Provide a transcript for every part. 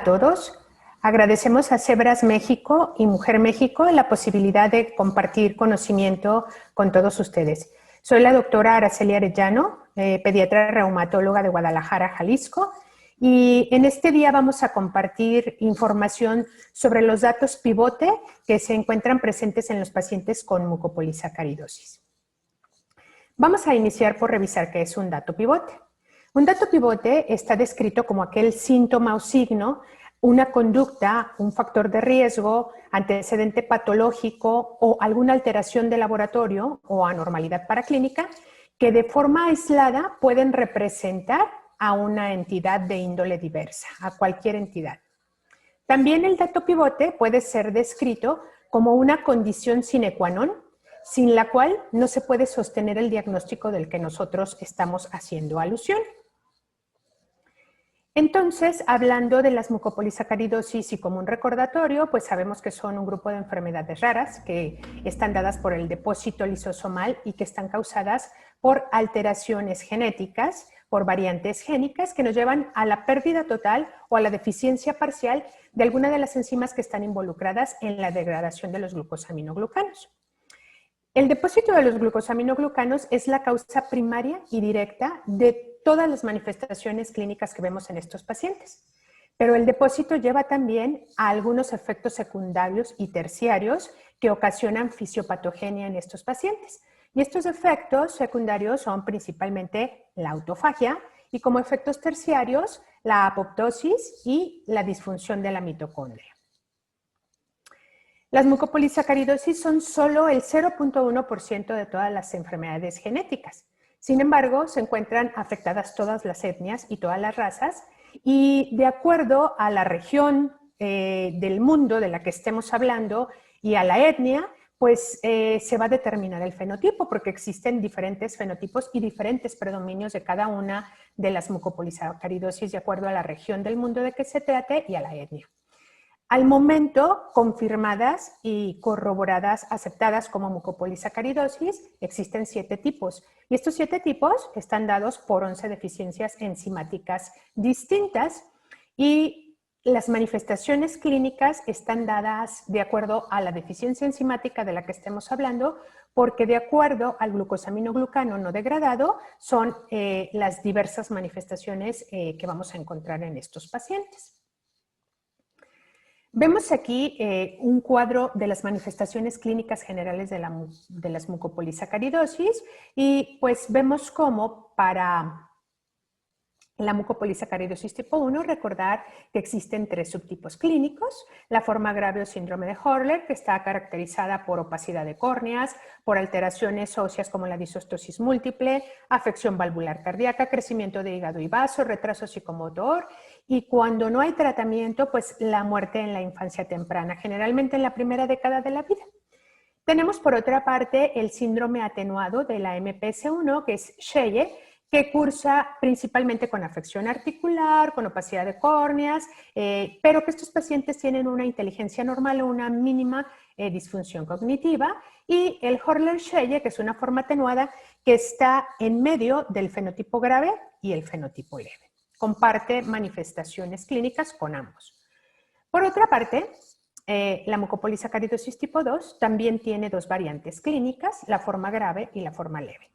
todos. Agradecemos a Cebras México y Mujer México la posibilidad de compartir conocimiento con todos ustedes. Soy la doctora Araceli Arellano, pediatra reumatóloga de Guadalajara, Jalisco, y en este día vamos a compartir información sobre los datos pivote que se encuentran presentes en los pacientes con mucopolisacaridosis. Vamos a iniciar por revisar qué es un dato pivote. Un dato pivote está descrito como aquel síntoma o signo, una conducta, un factor de riesgo, antecedente patológico o alguna alteración de laboratorio o anormalidad paraclínica que de forma aislada pueden representar a una entidad de índole diversa, a cualquier entidad. También el dato pivote puede ser descrito como una condición sine qua non, sin la cual no se puede sostener el diagnóstico del que nosotros estamos haciendo alusión. Entonces, hablando de las mucopolisacaridosis y como un recordatorio, pues sabemos que son un grupo de enfermedades raras que están dadas por el depósito lisosomal y que están causadas por alteraciones genéticas, por variantes génicas que nos llevan a la pérdida total o a la deficiencia parcial de alguna de las enzimas que están involucradas en la degradación de los glucosaminoglucanos. El depósito de los glucosaminoglucanos es la causa primaria y directa de todas las manifestaciones clínicas que vemos en estos pacientes. Pero el depósito lleva también a algunos efectos secundarios y terciarios que ocasionan fisiopatogenia en estos pacientes. Y estos efectos secundarios son principalmente la autofagia y como efectos terciarios la apoptosis y la disfunción de la mitocondria. Las mucopolisacaridosis son solo el 0.1% de todas las enfermedades genéticas. Sin embargo, se encuentran afectadas todas las etnias y todas las razas y de acuerdo a la región del mundo de la que estemos hablando y a la etnia, pues se va a determinar el fenotipo porque existen diferentes fenotipos y diferentes predominios de cada una de las mucopolisacaridosis de acuerdo a la región del mundo de que se trate y a la etnia. Al momento, confirmadas y corroboradas, aceptadas como mucopolisacaridosis, existen 7 tipos. Y estos 7 tipos están dados por 11 deficiencias enzimáticas distintas y las manifestaciones clínicas están dadas de acuerdo a la deficiencia enzimática de la que estemos hablando, porque de acuerdo al glucosaminoglucano no degradado son las diversas manifestaciones que vamos a encontrar en estos pacientes. Vemos aquí un cuadro de las manifestaciones clínicas generales de las mucopolisacaridosis y pues vemos cómo para la mucopolisacaridosis tipo 1 recordar que existen 3 subtipos clínicos, la forma grave o síndrome de Horler que está caracterizada por opacidad de córneas, por alteraciones óseas como la disostosis múltiple, afección valvular cardíaca, crecimiento de hígado y vaso, retraso psicomotor y cuando no hay tratamiento, pues la muerte en la infancia temprana, generalmente en la primera década de la vida. Tenemos por otra parte el síndrome atenuado de la MPS1, que es Sheye, que cursa principalmente con afección articular, con opacidad de córneas, pero que estos pacientes tienen una inteligencia normal o una mínima disfunción cognitiva, y el Horler-Sheye, que es una forma atenuada que está en medio del fenotipo grave y el fenotipo leve. Comparte manifestaciones clínicas con ambos. Por otra parte, la mucopolisacaridosis tipo 2 también tiene 2 variantes clínicas, la forma grave y la forma leve.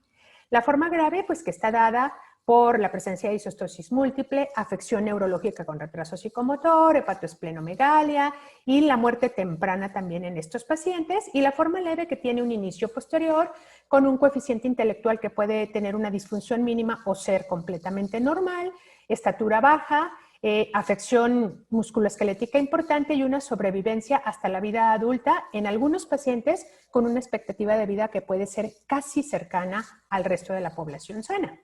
La forma grave, pues que está dada por la presencia de disostosis múltiple, afección neurológica con retraso psicomotor, hepatoesplenomegalia y la muerte temprana también en estos pacientes. Y la forma leve que tiene un inicio posterior con un coeficiente intelectual que puede tener una disfunción mínima o ser completamente normal, estatura baja, afección musculoesquelética importante y una sobrevivencia hasta la vida adulta en algunos pacientes con una expectativa de vida que puede ser casi cercana al resto de la población sana.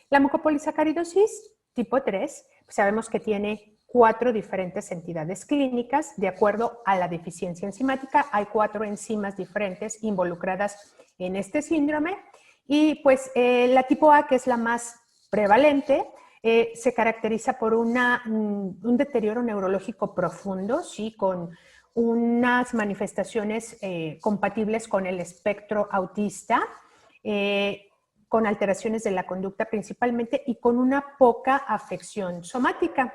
La mucopolisacaridosis tipo 3, sabemos que tiene 4 diferentes entidades clínicas de acuerdo a la deficiencia enzimática. Hay 4 enzimas diferentes involucradas en este síndrome y pues la tipo A, que es la más prevalente, se caracteriza por un deterioro neurológico profundo, ¿sí? Con unas manifestaciones compatibles con el espectro autista, con alteraciones de la conducta principalmente y con una poca afección somática.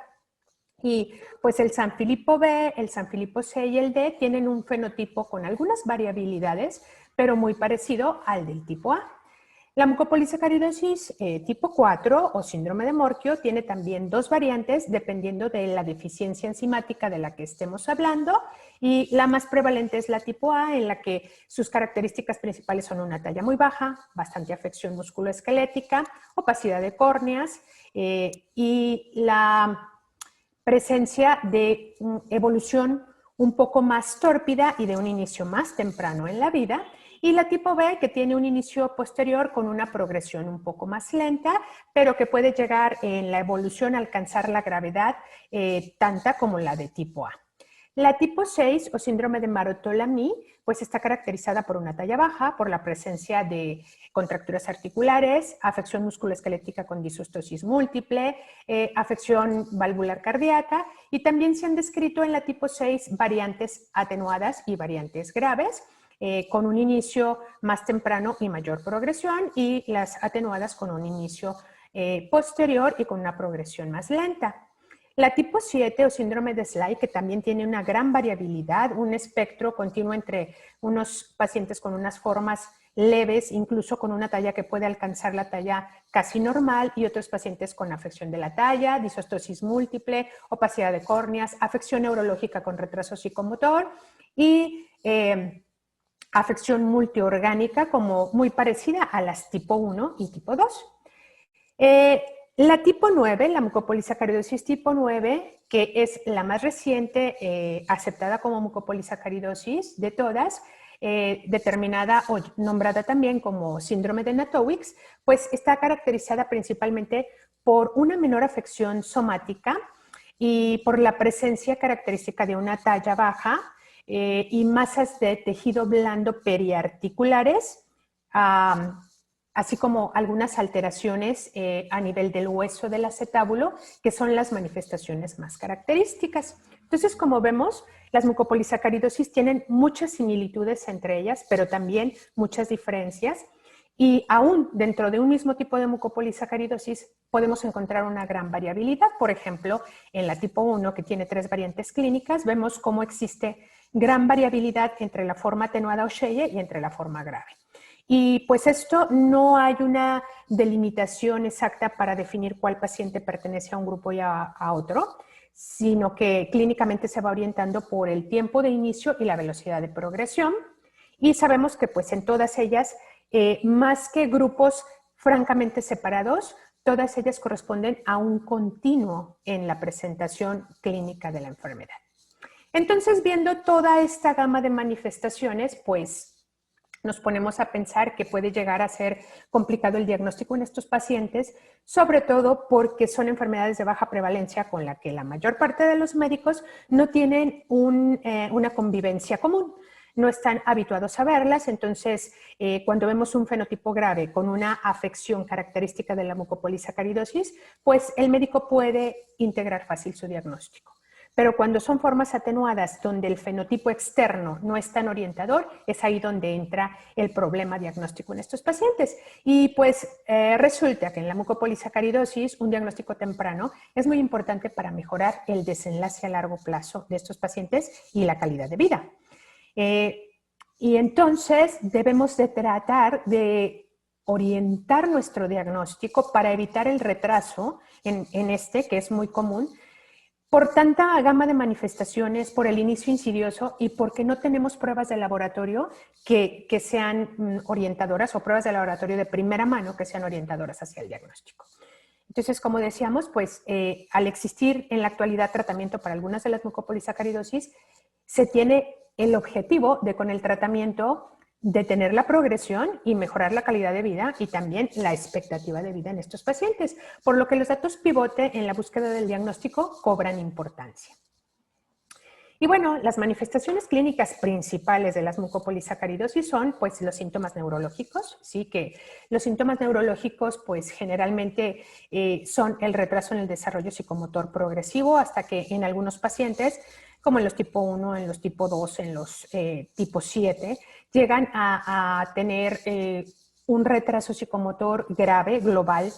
Y pues el Sanfilippo B, el Sanfilippo C y el D tienen un fenotipo con algunas variabilidades, pero muy parecido al del tipo A. La mucopolisacaridosis tipo 4 o síndrome de Morquio tiene también dos variantes dependiendo de la deficiencia enzimática de la que estemos hablando, y la más prevalente es la tipo A, en la que sus características principales son una talla muy baja, bastante afección musculoesquelética, opacidad de córneas y la presencia de evolución un poco más tórpida y de un inicio más temprano en la vida, y la tipo B, que tiene un inicio posterior con una progresión un poco más lenta, pero que puede llegar en la evolución a alcanzar la gravedad tanta como la de tipo A. La tipo 6 o síndrome de Maroteaux-Lamy pues está caracterizada por una talla baja, por la presencia de contracturas articulares, afección musculoesquelética con disostosis múltiple, afección valvular cardíaca, y también se han descrito en la tipo 6 variantes atenuadas y variantes graves, con un inicio más temprano y mayor progresión, y las atenuadas con un inicio posterior y con una progresión más lenta. La tipo 7 o síndrome de Sly, que también tiene una gran variabilidad, un espectro continuo entre unos pacientes con unas formas leves, incluso con una talla que puede alcanzar la talla casi normal, y otros pacientes con afección de la talla, disostosis múltiple, opacidad de córneas, afección neurológica con retraso psicomotor y afección multiorgánica como muy parecida a las tipo 1 y tipo 2. La tipo 9, la mucopolisacaridosis tipo 9, que es la más reciente aceptada como mucopolisacaridosis de todas, determinada o nombrada también como síndrome de Natowicz, pues está caracterizada principalmente por una menor afección somática y por la presencia característica de una talla baja y masas de tejido blando periarticulares, así como algunas alteraciones a nivel del hueso del acetábulo, que son las manifestaciones más características. Entonces, como vemos, las mucopolisacaridosis tienen muchas similitudes entre ellas, pero también muchas diferencias. Y aún dentro de un mismo tipo de mucopolisacaridosis podemos encontrar una gran variabilidad. Por ejemplo, en la tipo 1, que tiene 3 variantes clínicas, vemos cómo existe gran variabilidad entre la forma atenuada o Sheye y entre la forma grave. Y pues esto no hay una delimitación exacta para definir cuál paciente pertenece a un grupo y a otro, sino que clínicamente se va orientando por el tiempo de inicio y la velocidad de progresión. Y sabemos que pues en todas ellas, más que grupos francamente separados, todas ellas corresponden a un continuo en la presentación clínica de la enfermedad. Entonces, viendo toda esta gama de manifestaciones, pues nos ponemos a pensar que puede llegar a ser complicado el diagnóstico en estos pacientes, sobre todo porque son enfermedades de baja prevalencia con la que la mayor parte de los médicos no tienen una convivencia común, no están habituados a verlas. Entonces, cuando vemos un fenotipo grave con una afección característica de la mucopolisacaridosis, pues el médico puede integrar fácil su diagnóstico. Pero cuando son formas atenuadas donde el fenotipo externo no es tan orientador, es ahí donde entra el problema diagnóstico en estos pacientes. Y pues resulta que en la mucopolisacaridosis un diagnóstico temprano es muy importante para mejorar el desenlace a largo plazo de estos pacientes y la calidad de vida. Y entonces debemos de tratar de orientar nuestro diagnóstico para evitar el retraso en este, que es muy común, por tanta gama de manifestaciones, por el inicio insidioso y porque no tenemos pruebas de laboratorio que sean orientadoras, o pruebas de laboratorio de primera mano que sean orientadoras hacia el diagnóstico. Entonces, como decíamos, pues al existir en la actualidad tratamiento para algunas de las mucopolisacaridosis, se tiene el objetivo de con el tratamiento detener la progresión y mejorar la calidad de vida y también la expectativa de vida en estos pacientes, por lo que los datos pivote en la búsqueda del diagnóstico cobran importancia. Y bueno, las manifestaciones clínicas principales de las mucopolisacaridosis son pues los síntomas neurológicos, ¿sí? Que los síntomas neurológicos pues generalmente son el retraso en el desarrollo psicomotor progresivo, hasta que en algunos pacientes, como en los tipo 1, en los tipo 2, en los tipo 7, llegan a tener un retraso psicomotor grave, global,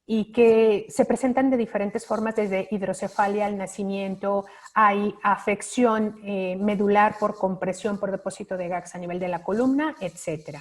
y que se presentan de diferentes formas, desde hidrocefalia al nacimiento, hay afección medular por compresión por depósito de gases a nivel de la columna, etc.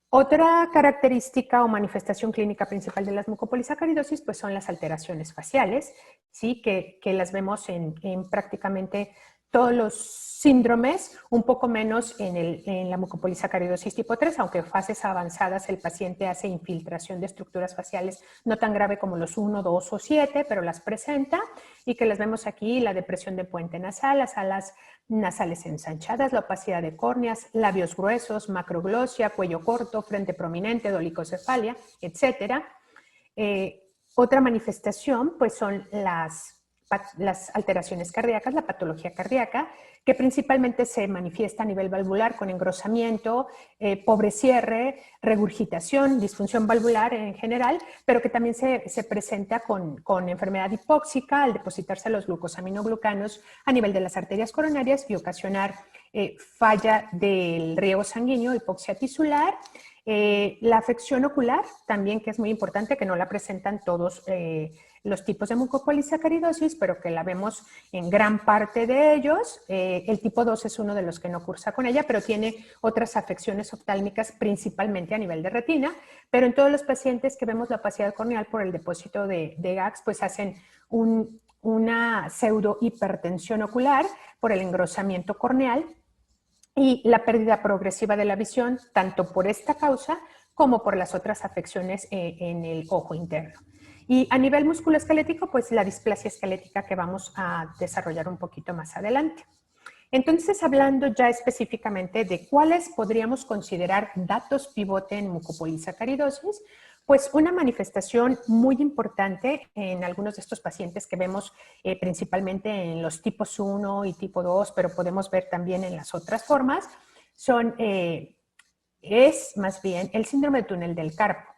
Otra característica o manifestación clínica principal de las mucopolisacaridosis pues son las alteraciones faciales, ¿sí? que las vemos en prácticamente todos los síndromes, un poco menos en la mucopolisacaridosis tipo 3, aunque en fases avanzadas el paciente hace infiltración de estructuras faciales no tan grave como los 1, 2 o 7, pero las presenta, y que las vemos aquí: la depresión de puente nasal, las alas nasales ensanchadas, la opacidad de córneas, labios gruesos, macroglosia, cuello corto, frente prominente, dolicocefalia, etc. Otra manifestación pues son las alteraciones cardíacas, la patología cardíaca, que principalmente se manifiesta a nivel valvular con engrosamiento, pobre cierre, regurgitación, disfunción valvular en general, pero que también se presenta con enfermedad hipóxica al depositarse los glucosaminoglucanos a nivel de las arterias coronarias y ocasionar falla del riego sanguíneo, hipoxia tisular. La afección ocular también, que es muy importante, que no la presentan todos los tipos de mucopolisacaridosis, pero que la vemos en gran parte de ellos. El tipo 2 es uno de los que no cursa con ella, pero tiene otras afecciones oftálmicas, principalmente a nivel de retina, pero en todos los pacientes que vemos la opacidad corneal por el depósito de GAGs, pues hacen una pseudohipertensión ocular por el engrosamiento corneal y la pérdida progresiva de la visión, tanto por esta causa como por las otras afecciones en el ojo interno. Y a nivel musculoesquelético, pues la displasia esquelética, que vamos a desarrollar un poquito más adelante. Entonces, hablando ya específicamente de cuáles podríamos considerar datos pivote en mucopolisacaridosis, pues una manifestación muy importante en algunos de estos pacientes que vemos principalmente en los tipos 1 y tipo 2, pero podemos ver también en las otras formas, es más bien el síndrome de túnel del carpo.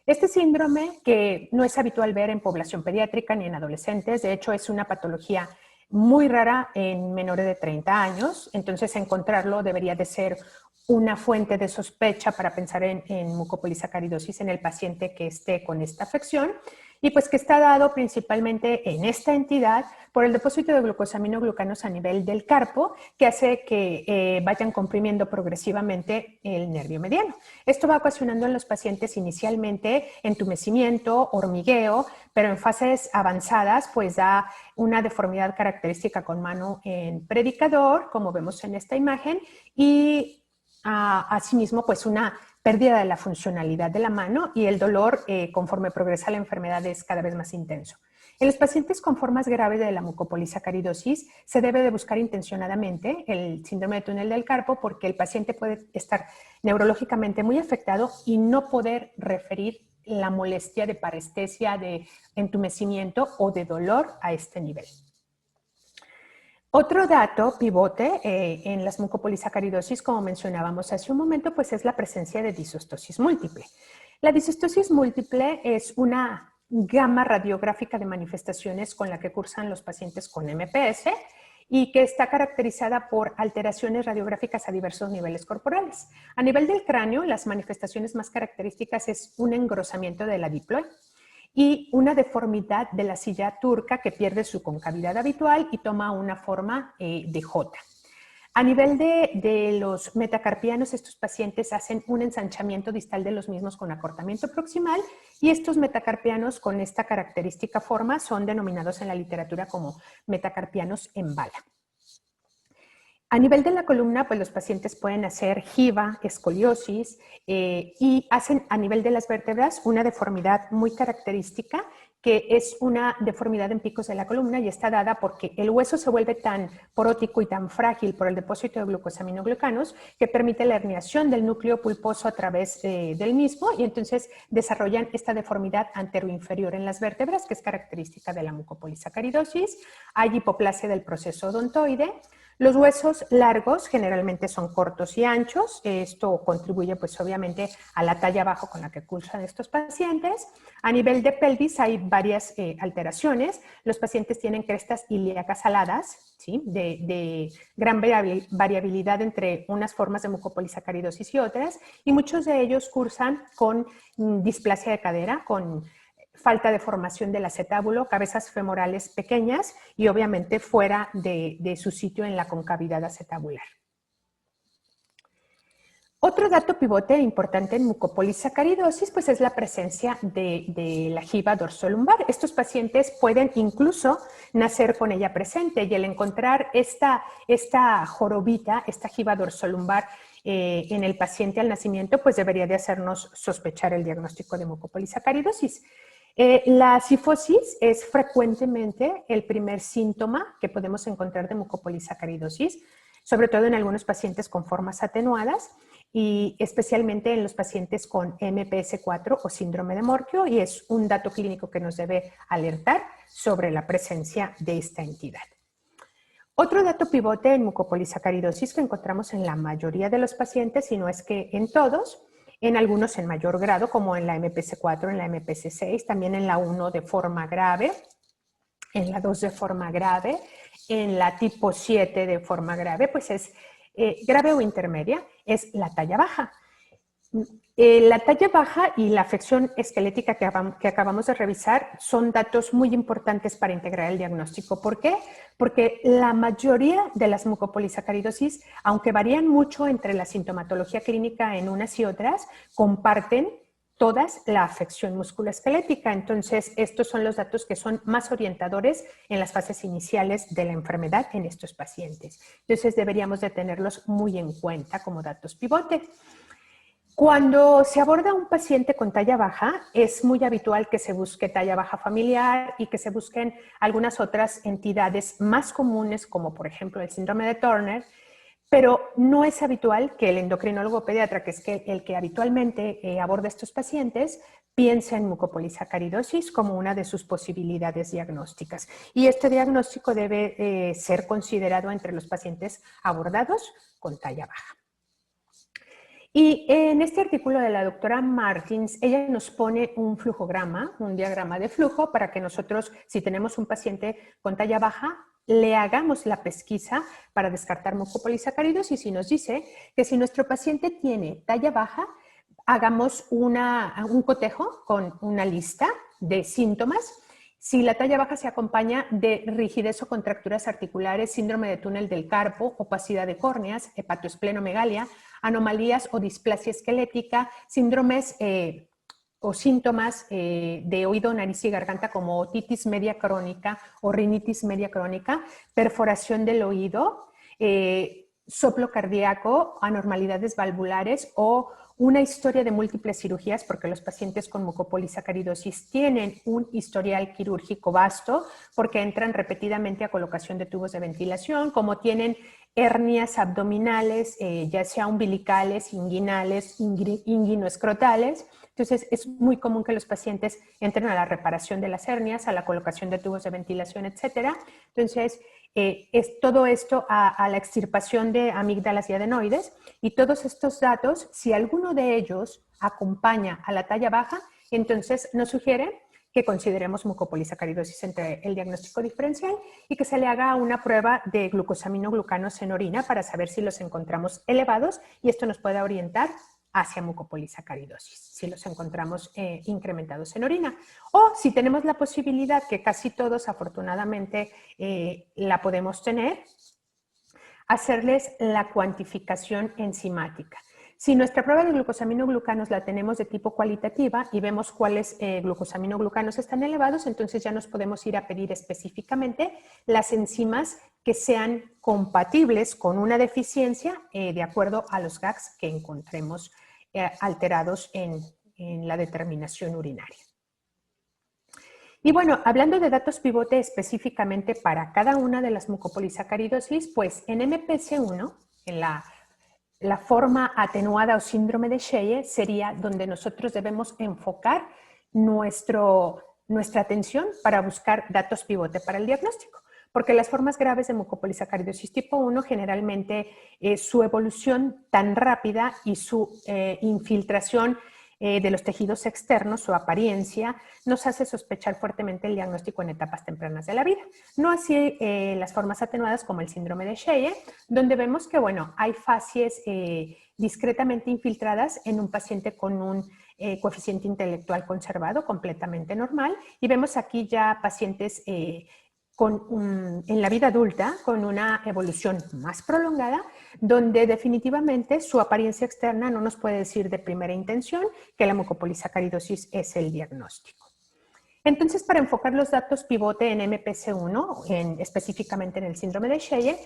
Este síndrome, que no es habitual ver en población pediátrica ni en adolescentes, de hecho es una patología muy rara en menores de 30 años, entonces encontrarlo debería de ser una fuente de sospecha para pensar en mucopolisacaridosis en el paciente que esté con esta afección, y pues que está dado principalmente en esta entidad por el depósito de glucosaminoglucanos a nivel del carpo, que hace que vayan comprimiendo progresivamente el nervio mediano. Esto va ocasionando en los pacientes inicialmente entumecimiento, hormigueo, pero en fases avanzadas pues da una deformidad característica con mano en predicador, como vemos en esta imagen, y asimismo pues una pérdida de la funcionalidad de la mano, y el dolor conforme progresa la enfermedad es cada vez más intenso. En los pacientes con formas graves de la mucopolisacaridosis se debe de buscar intencionadamente el síndrome de túnel del carpo, porque el paciente puede estar neurológicamente muy afectado y no poder referir la molestia de parestesia, de entumecimiento o de dolor a este nivel. Otro dato pivote en las mucopolisacaridosis, como mencionábamos hace un momento, pues es la presencia de disostosis múltiple. La disostosis múltiple es una gama radiográfica de manifestaciones con la que cursan los pacientes con MPS y que está caracterizada por alteraciones radiográficas a diversos niveles corporales. A nivel del cráneo, las manifestaciones más características es un engrosamiento de la diploide y una deformidad de la silla turca que pierde su concavidad habitual y toma una forma de J. A nivel de los metacarpianos, estos pacientes hacen un ensanchamiento distal de los mismos con acortamiento proximal, y estos metacarpianos con esta característica forma son denominados en la literatura como metacarpianos en bala. A nivel de la columna, pues los pacientes pueden hacer giba, escoliosis y hacen a nivel de las vértebras una deformidad muy característica, que es una deformidad en picos de la columna, y está dada porque el hueso se vuelve tan porótico y tan frágil por el depósito de glucosaminoglucanos que permite la herniación del núcleo pulposo a través del mismo, y entonces desarrollan esta deformidad anteroinferior en las vértebras, que es característica de la mucopolisacaridosis. Hay hipoplasia del proceso odontoide. Los huesos largos generalmente son cortos y anchos. Esto contribuye pues obviamente a la talla baja con la que cursan estos pacientes. A nivel de pelvis hay varias alteraciones. Los pacientes tienen crestas ilíacas aladas, ¿sí? de gran variabilidad entre unas formas de mucopolisacaridosis y otras, y muchos de ellos cursan con displasia de cadera, con falta de formación del acetábulo, cabezas femorales pequeñas y obviamente fuera de su sitio en la concavidad acetabular. Otro dato pivote importante en mucopolisacaridosis pues es la presencia de la jiba dorsolumbar. Estos pacientes pueden incluso nacer con ella presente y el encontrar esta jorobita, esta jiba dorsolumbar en el paciente al nacimiento pues debería de hacernos sospechar el diagnóstico de mucopolisacaridosis. La cifosis es frecuentemente el primer síntoma que podemos encontrar de mucopolisacaridosis, sobre todo en algunos pacientes con formas atenuadas y especialmente en los pacientes con MPS4 o síndrome de Morquio, y es un dato clínico que nos debe alertar sobre la presencia de esta entidad. Otro dato pivote en mucopolisacaridosis que encontramos en la mayoría de los pacientes, y no es que en todos, en algunos en mayor grado, como en la MPS4, en la MPS6, también en la 1 de forma grave, en la 2 de forma grave, en la tipo 7 de forma grave, pues es grave o intermedia, es la talla baja. La talla baja y la afección esquelética que acabamos de revisar son datos muy importantes para integrar el diagnóstico. ¿Por qué? Porque la mayoría de las mucopolisacaridosis, aunque varían mucho entre la sintomatología clínica en unas y otras, comparten todas la afección musculoesquelética. Entonces, estos son los datos que son más orientadores en las fases iniciales de la enfermedad en estos pacientes. Entonces, deberíamos de tenerlos muy en cuenta como datos pivote. Cuando se aborda un paciente con talla baja, es muy habitual que se busque talla baja familiar y que se busquen algunas otras entidades más comunes, como por ejemplo el síndrome de Turner, pero no es habitual que el endocrinólogo pediatra, que es el que habitualmente aborda estos pacientes, piense en mucopolisacaridosis como una de sus posibilidades diagnósticas. Y este diagnóstico debe ser considerado entre los pacientes abordados con talla baja. Y en este artículo de la doctora Martins, ella nos pone un flujograma, un diagrama de flujo, para que nosotros, si tenemos un paciente con talla baja, le hagamos la pesquisa para descartar mucopolisacaridosis y nos dice que si nuestro paciente tiene talla baja, hagamos un cotejo con una lista de síntomas. Si la talla baja se acompaña de rigidez o contracturas articulares, síndrome de túnel del carpo, opacidad de córneas, hepatoesplenomegalia, anomalías o displasia esquelética, síndromes o síntomas de oído, nariz y garganta como otitis media crónica o rinitis media crónica, perforación del oído, soplo cardíaco, anormalidades valvulares o una historia de múltiples cirugías, porque los pacientes con mucopolisacaridosis tienen un historial quirúrgico vasto, porque entran repetidamente a colocación de tubos de ventilación, como tienen hernias abdominales, ya sea umbilicales, inguinales, inguinoescrotales. Entonces, es muy común que los pacientes entren a la reparación de las hernias, a la colocación de tubos de ventilación, etc. Entonces, es todo esto a la extirpación de amígdalas y adenoides, y todos estos datos, si alguno de ellos acompaña a la talla baja, entonces nos sugiere que consideremos mucopolisacaridosis entre el diagnóstico diferencial y que se le haga una prueba de glucosaminoglucanos en orina para saber si los encontramos elevados, y esto nos puede orientar hacia mucopolisacaridosis, si los encontramos incrementados en orina. O si tenemos la posibilidad, que casi todos afortunadamente la podemos tener, hacerles la cuantificación enzimática. Si nuestra prueba de glucosaminoglucanos la tenemos de tipo cualitativa y vemos cuáles glucosaminoglucanos están elevados, entonces ya nos podemos ir a pedir específicamente las enzimas que sean compatibles con una deficiencia de acuerdo a los GAGs que encontremos alterados en la determinación urinaria. Y bueno, hablando de datos pivote específicamente para cada una de las mucopolisacaridosis, pues en MPS1, en la forma atenuada o síndrome de Sheye, sería donde nosotros debemos enfocar nuestra atención para buscar datos pivote para el diagnóstico. Porque las formas graves de mucopolisacaridosis tipo 1 generalmente su evolución tan rápida y su infiltración de los tejidos externos, su apariencia, nos hace sospechar fuertemente el diagnóstico en etapas tempranas de la vida. No así las formas atenuadas como el síndrome de Sheye, donde vemos que, bueno, hay facies discretamente infiltradas en un paciente con un coeficiente intelectual conservado, completamente normal. Y vemos aquí ya pacientes en la vida adulta con una evolución más prolongada, donde definitivamente su apariencia externa no nos puede decir de primera intención que la mucopolisacaridosis es el diagnóstico. Entonces, para enfocar los datos pivote en MPC1, específicamente en el síndrome de Sheye,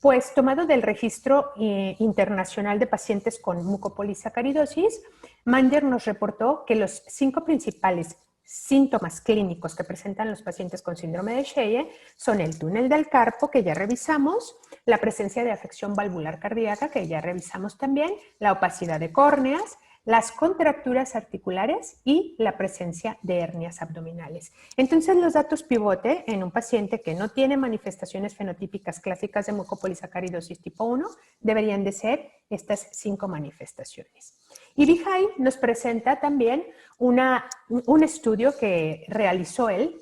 pues tomado del registro internacional de pacientes con mucopolisacaridosis, Manger nos reportó que los 5 principales síntomas clínicos que presentan los pacientes con síndrome de Sheye son el túnel del carpo, que ya revisamos, la presencia de afección valvular cardíaca, que ya revisamos también, la opacidad de córneas, las contracturas articulares y la presencia de hernias abdominales. Entonces, los datos pivote en un paciente que no tiene manifestaciones fenotípicas clásicas de mucopolisacaridosis tipo 1 deberían de ser estas 5 manifestaciones. Y Vijay nos presenta también un estudio que realizó él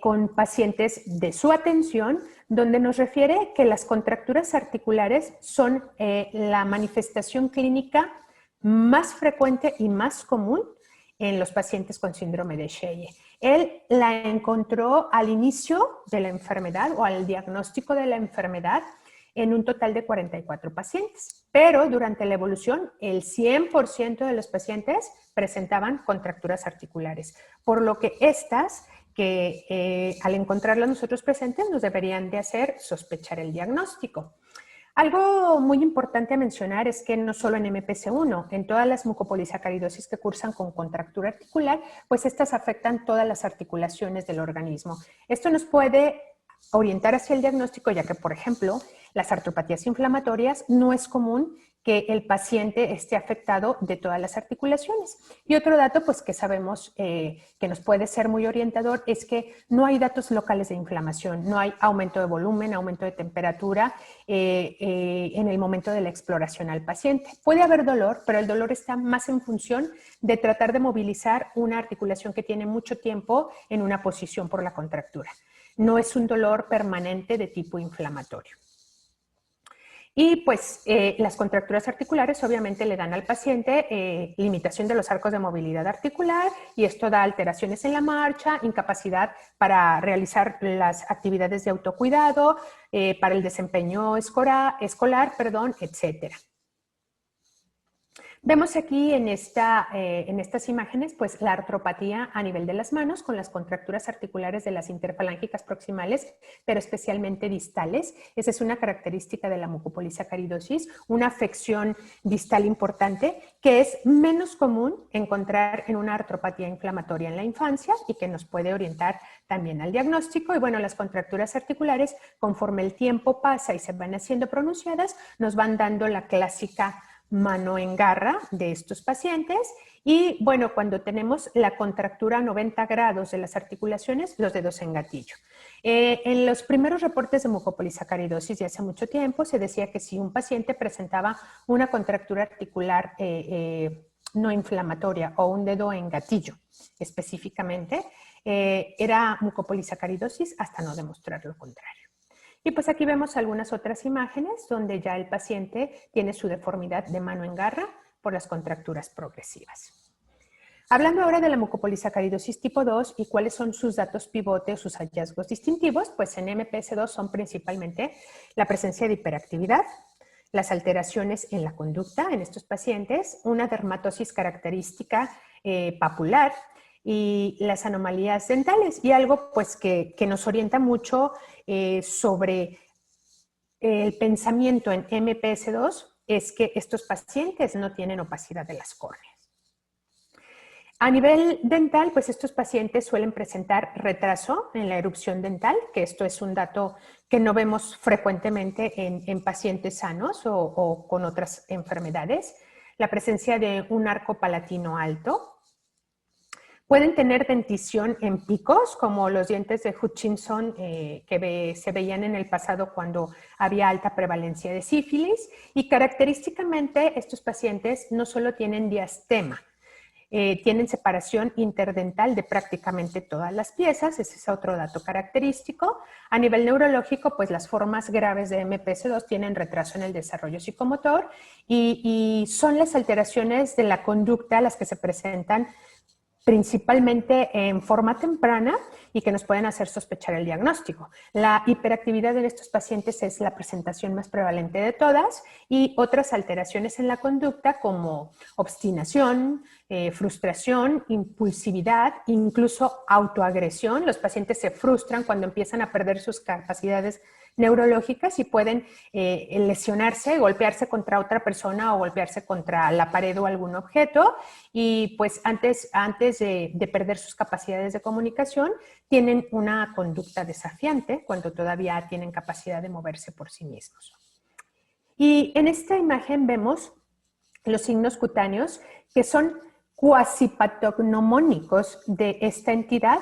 con pacientes de su atención, donde nos refiere que las contracturas articulares son la manifestación clínica más frecuente y más común en los pacientes con síndrome de Sheye. Él la encontró al inicio de la enfermedad o al diagnóstico de la enfermedad en un total de 44 pacientes, pero durante la evolución el 100% de los pacientes presentaban contracturas articulares, por lo que estas que al encontrarlas nosotros presentes nos deberían de hacer sospechar el diagnóstico. Algo muy importante a mencionar es que no solo en MPC1, en todas las mucopolisacaridosis que cursan con contractura articular, pues estas afectan todas las articulaciones del organismo. Esto nos puede orientar hacia el diagnóstico, ya que, por ejemplo, las artropatías inflamatorias no es común que el paciente esté afectado de todas las articulaciones. Y otro dato, pues que sabemos que nos puede ser muy orientador, es que no hay datos locales de inflamación, no hay aumento de volumen, aumento de temperatura en el momento de la exploración al paciente. Puede haber dolor, pero el dolor está más en función de tratar de movilizar una articulación que tiene mucho tiempo en una posición por la contractura. No es un dolor permanente de tipo inflamatorio. Y pues las contracturas articulares obviamente le dan al paciente limitación de los arcos de movilidad articular y esto da alteraciones en la marcha, incapacidad para realizar las actividades de autocuidado, para el desempeño escolar, etcétera. Vemos aquí en estas imágenes pues, la artropatía a nivel de las manos con las contracturas articulares de las interfalángicas proximales, pero especialmente distales. Esa es una característica de la mucopolisacaridosis, una afección distal importante que es menos común encontrar en una artropatía inflamatoria en la infancia y que nos puede orientar también al diagnóstico. Y bueno, las contracturas articulares, conforme el tiempo pasa y se van haciendo pronunciadas, nos van dando la clásica mano en garra de estos pacientes y bueno, cuando tenemos la contractura a 90 grados de las articulaciones, los dedos en gatillo. En los primeros reportes de mucopolisacaridosis de hace mucho tiempo se decía que si un paciente presentaba una contractura articular no inflamatoria o un dedo en gatillo específicamente, era mucopolisacaridosis hasta no demostrar lo contrario. Y pues aquí vemos algunas otras imágenes donde ya el paciente tiene su deformidad de mano en garra por las contracturas progresivas. Hablando ahora de la mucopolisacaridosis tipo 2 y cuáles son sus datos pivote o sus hallazgos distintivos, pues en MPS2 son principalmente la presencia de hiperactividad, las alteraciones en la conducta en estos pacientes, una dermatosis característica papular, y las anomalías dentales y algo pues que nos orienta mucho sobre el pensamiento en MPS2 es que estos pacientes no tienen opacidad de las córneas. A nivel dental, pues estos pacientes suelen presentar retraso en la erupción dental, que esto es un dato que no vemos frecuentemente en pacientes sanos o con otras enfermedades. La presencia de un arco palatino alto. Pueden tener dentición en picos, como los dientes de Hutchinson que se veían en el pasado cuando había alta prevalencia de sífilis. Y característicamente estos pacientes no solo tienen diastema, tienen separación interdental de prácticamente todas las piezas, ese es otro dato característico. A nivel neurológico, pues las formas graves de MPS2 tienen retraso en el desarrollo psicomotor y son las alteraciones de la conducta las que se presentan principalmente en forma temprana y que nos pueden hacer sospechar el diagnóstico. La hiperactividad en estos pacientes es la presentación más prevalente de todas y otras alteraciones en la conducta como obstinación, frustración, impulsividad, incluso autoagresión. Los pacientes se frustran cuando empiezan a perder sus capacidades neurológicas y pueden lesionarse, golpearse contra otra persona o golpearse contra la pared o algún objeto y pues antes de perder sus capacidades de comunicación tienen una conducta desafiante cuando todavía tienen capacidad de moverse por sí mismos. Y en esta imagen vemos los signos cutáneos que son cuasipatognomónicos de esta entidad.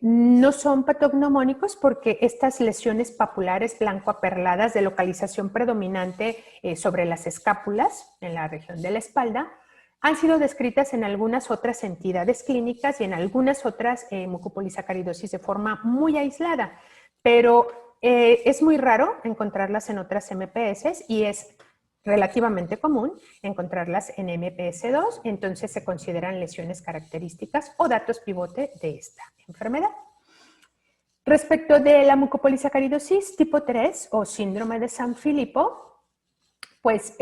No son patognomónicos porque estas lesiones papulares blanco-aperladas de localización predominante sobre las escápulas en la región de la espalda han sido descritas en algunas otras entidades clínicas y en algunas otras mucopolisacaridosis de forma muy aislada, pero es muy raro encontrarlas en otras MPS y es relativamente común encontrarlas en MPS2, entonces se consideran lesiones características o datos pivote de esta enfermedad. Respecto de la mucopolisacaridosis tipo 3 o síndrome de Sanfilippo, pues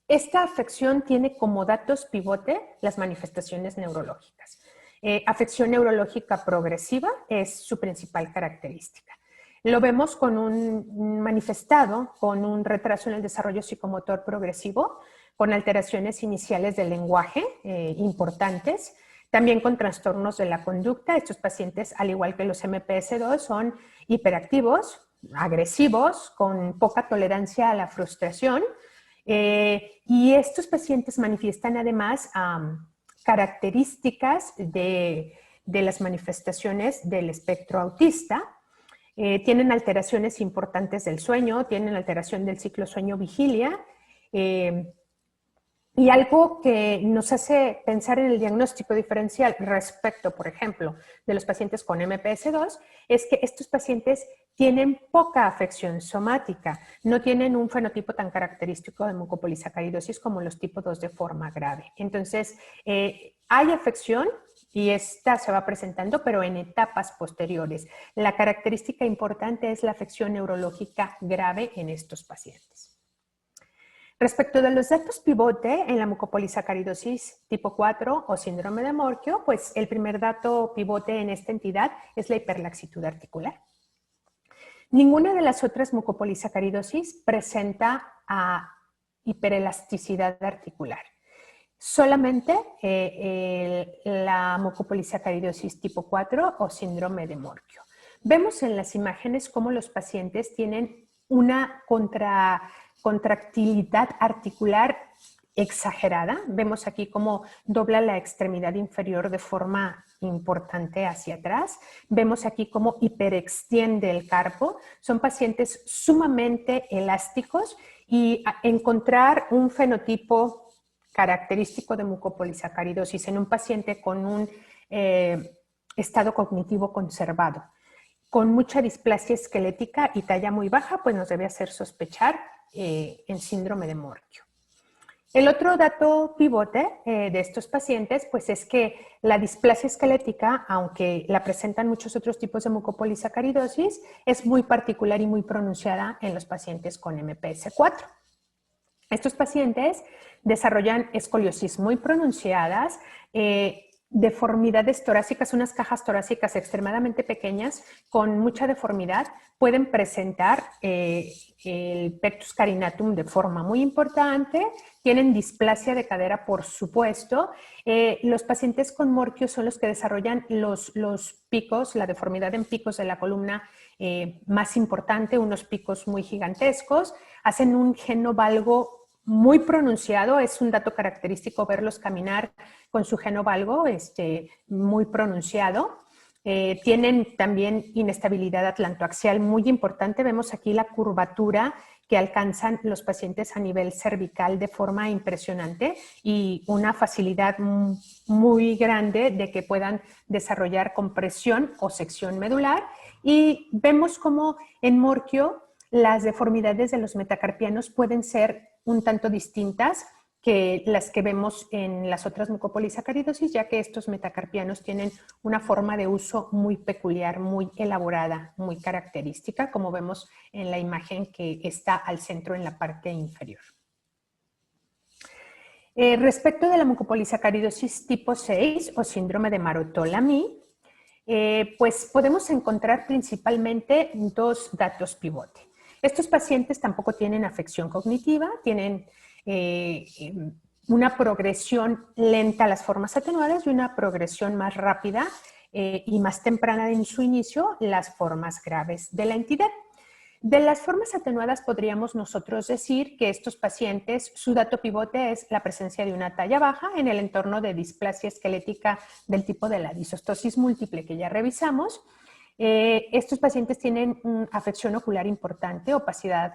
esta afección tiene como datos pivote las manifestaciones neurológicas. Afección neurológica progresiva es su principal característica. Lo vemos con un manifestado, con un retraso en el desarrollo psicomotor progresivo, con alteraciones iniciales del lenguaje importantes, también con trastornos de la conducta. Estos pacientes, al igual que los MPS2, son hiperactivos, agresivos, con poca tolerancia a la frustración. Y estos pacientes manifiestan además características de las manifestaciones del espectro autista. Tienen alteraciones importantes del sueño, tienen alteración del ciclo sueño-vigilia y algo que nos hace pensar en el diagnóstico diferencial respecto, por ejemplo, de los pacientes con MPS2 es que estos pacientes tienen poca afección somática, no tienen un fenotipo tan característico de mucopolisacaridosis como los tipo 2 de forma grave. Entonces, hay afección y esta se va presentando, pero en etapas posteriores. La característica importante es la afección neurológica grave en estos pacientes. Respecto de los datos pivote en la mucopolisacaridosis tipo 4 o síndrome de Morquio, pues el primer dato pivote en esta entidad es la hiperlaxitud articular. Ninguna de las otras mucopolisacaridosis presenta hiperelasticidad articular. Solamente la mucopolisacaridosis tipo 4 o síndrome de Morquio. Vemos en las imágenes cómo los pacientes tienen una contractilidad articular exagerada. Vemos aquí cómo dobla la extremidad inferior de forma importante hacia atrás. Vemos aquí cómo hiperextiende el carpo. Son pacientes sumamente elásticos y encontrar un fenotipo característico de mucopolisacaridosis en un paciente con un estado cognitivo conservado, con mucha displasia esquelética y talla muy baja, pues nos debe hacer sospechar en síndrome de Morquio. El otro dato pivote de estos pacientes pues es que la displasia esquelética, aunque la presentan muchos otros tipos de mucopolisacaridosis, es muy particular y muy pronunciada en los pacientes con MPS4. Estos pacientes desarrollan escoliosis muy pronunciadas, deformidades torácicas, unas cajas torácicas extremadamente pequeñas con mucha deformidad, pueden presentar el pectus carinatum de forma muy importante, tienen displasia de cadera, por supuesto. Los pacientes con Morquio son los que desarrollan los picos, la deformidad en picos de la columna más importante, unos picos muy gigantescos, hacen un genovalgo muy pronunciado, es un dato característico verlos caminar con su genovalgo muy pronunciado. Tienen también inestabilidad atlantoaxial muy importante. Vemos aquí la curvatura que alcanzan los pacientes a nivel cervical de forma impresionante y una facilidad muy grande de que puedan desarrollar compresión o sección medular. Y vemos como en Morquio las deformidades de los metacarpianos pueden ser un tanto distintas que las que vemos en las otras mucopolisacaridosis, ya que estos metacarpianos tienen una forma de uso muy peculiar, muy elaborada, muy característica, como vemos en la imagen que está al centro en la parte inferior. Respecto de la mucopolisacaridosis tipo 6 o síndrome de Marottolo-Lamy, pues podemos encontrar principalmente dos datos pivote. Estos pacientes tampoco tienen afección cognitiva, tienen una progresión lenta a las formas atenuadas y una progresión más rápida y más temprana en su inicio, las formas graves de la entidad. De las formas atenuadas podríamos nosotros decir que estos pacientes, su dato pivote es la presencia de una talla baja en el entorno de displasia esquelética del tipo de la disostosis múltiple que ya revisamos. Estos pacientes tienen afección ocular importante, opacidad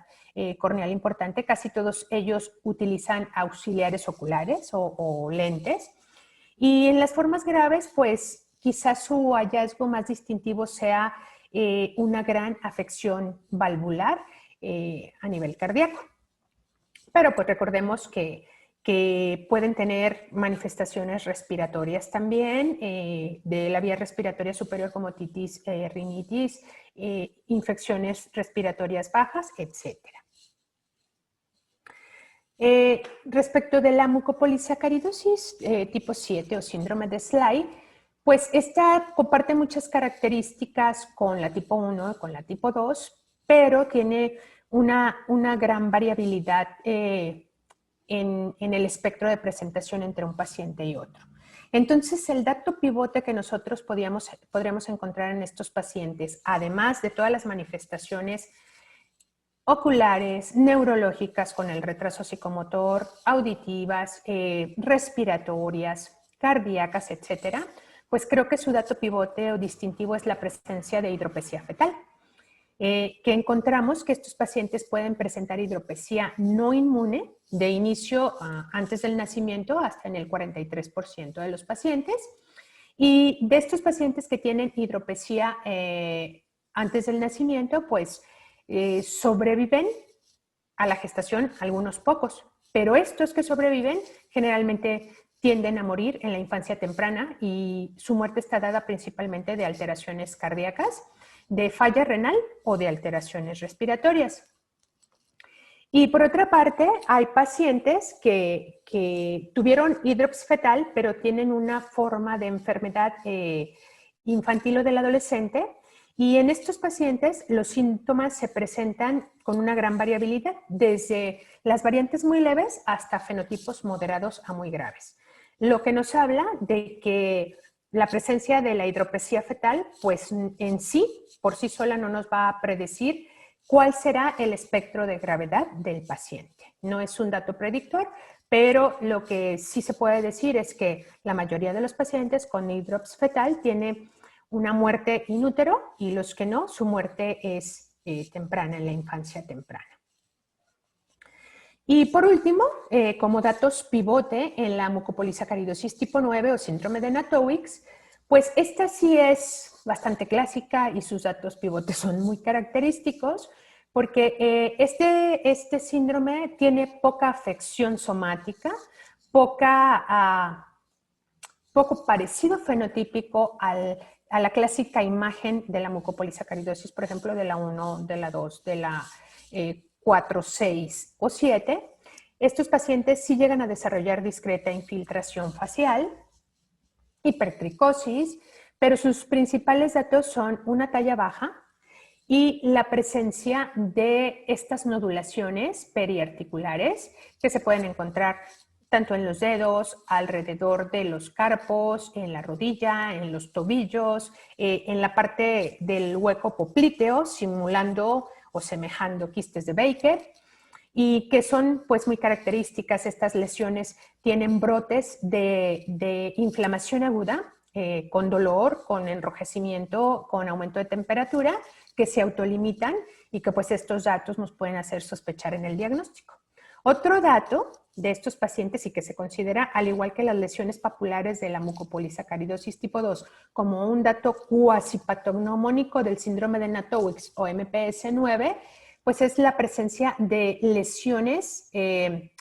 corneal importante, casi todos ellos utilizan auxiliares oculares o lentes. Y en las formas graves, pues quizás su hallazgo más distintivo sea una gran afección valvular a nivel cardíaco. Pero pues recordemos que pueden tener manifestaciones respiratorias también, de la vía respiratoria superior como otitis, rinitis, infecciones respiratorias bajas, etc. Respecto de la mucopolisacaridosis tipo 7 o síndrome de Sly, pues esta comparte muchas características con la tipo 1 y con la tipo 2, pero tiene una gran variabilidad en el espectro de presentación entre un paciente y otro. Entonces, el dato pivote que nosotros podríamos encontrar en estos pacientes, además de todas las manifestaciones oculares, neurológicas con el retraso psicomotor, auditivas, respiratorias, cardíacas, etcétera, pues creo que su dato pivote o distintivo es la presencia de hidropesía fetal. Que encontramos que estos pacientes pueden presentar hidropesía no inmune de inicio antes del nacimiento hasta en el 43% de los pacientes. Y de estos pacientes que tienen hidropesía antes del nacimiento, pues sobreviven a la gestación algunos pocos, pero estos que sobreviven generalmente tienden a morir en la infancia temprana y su muerte está dada principalmente de alteraciones cardíacas, de falla renal o de alteraciones respiratorias. Y por otra parte, hay pacientes que tuvieron hidrops fetal, pero tienen una forma de enfermedad infantil o del adolescente, y en estos pacientes los síntomas se presentan con una gran variabilidad, desde las variantes muy leves hasta fenotipos moderados a muy graves. Lo que nos habla de que la presencia de la hidropesía fetal, pues en sí, por sí sola no nos va a predecir cuál será el espectro de gravedad del paciente. No es un dato predictor, pero lo que sí se puede decir es que la mayoría de los pacientes con hidrops fetal tiene una muerte in útero y los que no, su muerte es temprana, en la infancia temprana. Y por último, como datos pivote en la mucopolisacaridosis tipo 9 o síndrome de Natowicz, pues esta sí es bastante clásica y sus datos pivotes son muy característicos porque este síndrome tiene poca afección somática, poco parecido fenotípico a la clásica imagen de la mucopolisacaridosis, por ejemplo, de la 1, de la 2, de la 4, 6 o 7. Estos pacientes sí llegan a desarrollar discreta infiltración facial, hipertricosis, pero sus principales datos son una talla baja y la presencia de estas nodulaciones periarticulares que se pueden encontrar tanto en los dedos, alrededor de los carpos, en la rodilla, en los tobillos, en la parte del hueco popliteo, simulando o semejando quistes de Baker, y que son pues muy características. Estas lesiones tienen brotes de inflamación aguda con dolor, con enrojecimiento, con aumento de temperatura, que se autolimitan y que pues estos datos nos pueden hacer sospechar en el diagnóstico. Otro dato de estos pacientes y que se considera, al igual que las lesiones papulares de la mucopolisacaridosis tipo 2, como un dato cuasi patognomónico del síndrome de Natowicz o MPS 9, pues es la presencia de lesiones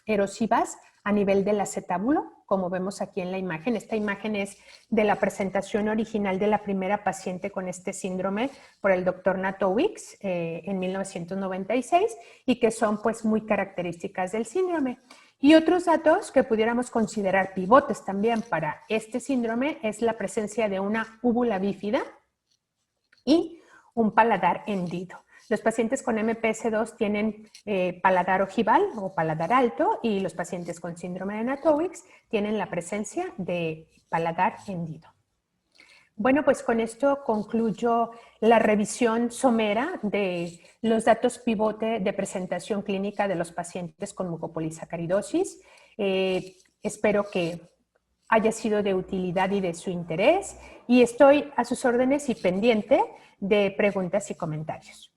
erosivas a nivel del acetábulo, como vemos aquí en la imagen. Esta imagen es de la presentación original de la primera paciente con este síndrome por el doctor Natowicz en 1996 y que son pues muy características del síndrome. Y otros datos que pudiéramos considerar pivotes también para este síndrome es la presencia de una úvula bífida y un paladar hendido. Los pacientes con MPS2 tienen paladar ojival o paladar alto y los pacientes con síndrome de Natowicz tienen la presencia de paladar hendido. Bueno, pues con esto concluyo la revisión somera de los datos pivote de presentación clínica de los pacientes con mucopolisacaridosis. Espero que haya sido de utilidad y de su interés y estoy a sus órdenes y pendiente de preguntas y comentarios.